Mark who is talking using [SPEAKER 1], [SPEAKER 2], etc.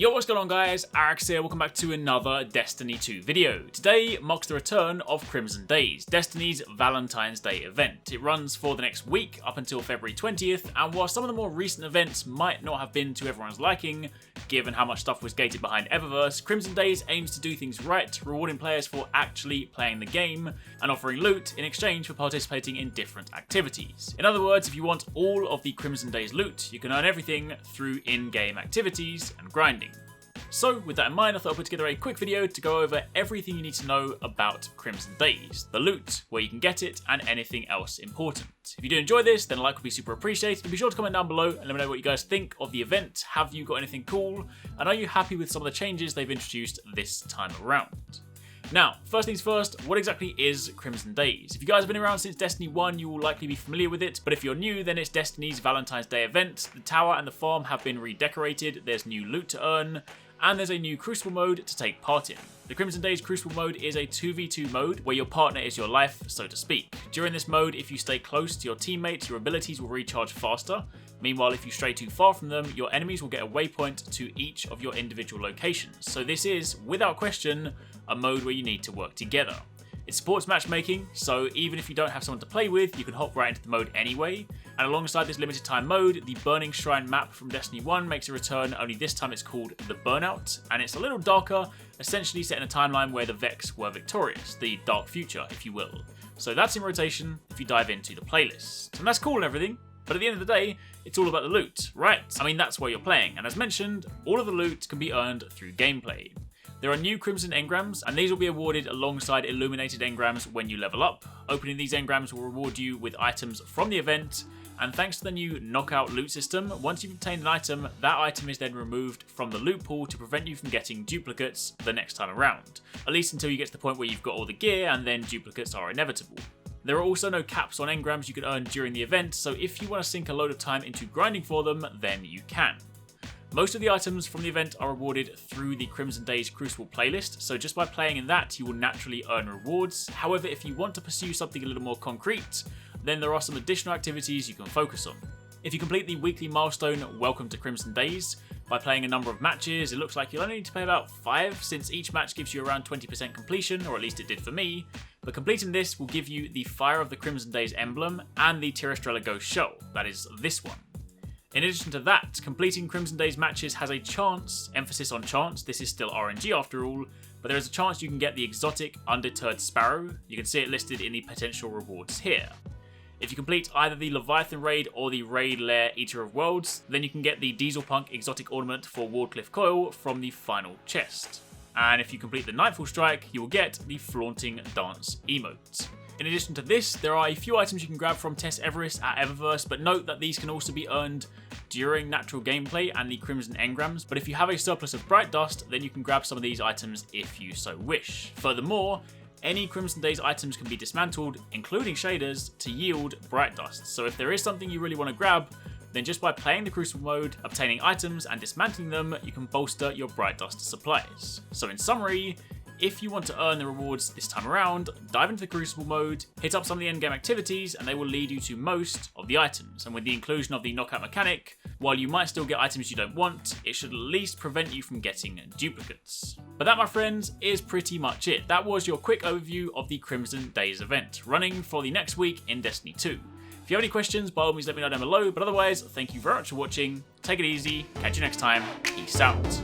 [SPEAKER 1] Yo, what's going on guys, Arekkz here, welcome back to another Destiny 2 video. Today marks the return of Crimson Days, Destiny's Valentine's Day event. It runs for the next week up until February 20th, and while some of the more recent events might not have been to everyone's liking, given how much stuff was gated behind Eververse, Crimson Days aims to do things right, rewarding players for actually playing the game and offering loot in exchange for participating in different activities. In other words, if you want all of the Crimson Days loot, you can earn everything through in-game activities and grinding. So with that in mind, I thought I'd put together a quick video to go over everything you need to know about Crimson Days, the loot, where you can get it, and anything else important. If you do enjoy this, then a like would be super appreciated, and be sure to comment down below and let me know what you guys think of the event. Have you got anything cool? And are you happy with some of the changes they've introduced this time around? Now, first things first, what exactly is Crimson Days? If you guys have been around since Destiny 1, you will likely be familiar with it, but if you're new, then it's Destiny's Valentine's Day event. The tower and the farm have been redecorated, there's new loot to earn, and there's a new Crucible mode to take part in. The Crimson Days Crucible mode is a 2v2 mode where your partner is your life, so to speak. During this mode, if you stay close to your teammates, your abilities will recharge faster. Meanwhile, if you stray too far from them, your enemies will get a waypoint to each of your individual locations. So this is, without question, a mode where you need to work together. It supports matchmaking, so even if you don't have someone to play with, you can hop right into the mode anyway. And alongside this limited time mode, the Burning Shrine map from Destiny 1 makes a return, only this time it's called the Burnout, and it's a little darker, essentially set in a timeline where the Vex were victorious, the dark future, if you will. So that's in rotation if you dive into the playlist. And that's cool and everything, but at the end of the day, it's all about the loot, right? I mean, that's why you're playing, and as mentioned, all of the loot can be earned through gameplay. There are new Crimson Engrams, and these will be awarded alongside Illuminated Engrams when you level up. Opening these Engrams will reward you with items from the event, and thanks to the new knockout loot system, once you've obtained an item, that item is then removed from the loot pool to prevent you from getting duplicates the next time around. At least until you get to the point where you've got all the gear, and then duplicates are inevitable. There are also no caps on engrams you can earn during the event, so if you want to sink a load of time into grinding for them, then you can. Most of the items from the event are rewarded through the Crimson Days Crucible playlist, so just by playing in that, you will naturally earn rewards. However, if you want to pursue something a little more concrete, then there are some additional activities you can focus on. If you complete the weekly milestone Welcome to Crimson Days, by playing a number of matches, it looks like you'll only need to play about 5, since each match gives you around 20% completion, or at least it did for me, but completing this will give you the Fire of the Crimson Days emblem and the Tirastrella Ghost shell, that is this one. In addition to that, completing Crimson Days matches has a chance, emphasis on chance, this is still RNG after all, but there is a chance you can get the exotic Undeterred Sparrow. You can see it listed in the potential rewards here. If you complete either the Leviathan raid or the raid lair Eater of Worlds, then you can get the Dieselpunk exotic ornament for Wardcliff Coil from the final chest. And if you complete the Nightfall Strike, you will get the Flaunting Dance emote. In addition to this, there are a few items you can grab from Tess Everest at Eververse, but note that these can also be earned during natural gameplay and the Crimson Engrams, but if you have a surplus of Bright Dust, then you can grab some of these items if you so wish. Furthermore, any Crimson Days items can be dismantled, including shaders, to yield Bright Dust, so if there is something you really want to grab, then just by playing the Crucible mode, obtaining items and dismantling them, you can bolster your Bright Dust supplies. So in summary, if you want to earn the rewards this time around, dive into the Crucible mode, hit up some of the endgame activities, and they will lead you to most of the items. And with the inclusion of the knockout mechanic, while you might still get items you don't want, it should at least prevent you from getting duplicates. But that, my friends, is pretty much it. That was your quick overview of the Crimson Days event, running for the next week in Destiny 2. If you have any questions, by all means let me know down below, but otherwise, thank you very much for watching, take it easy, catch you next time, peace out.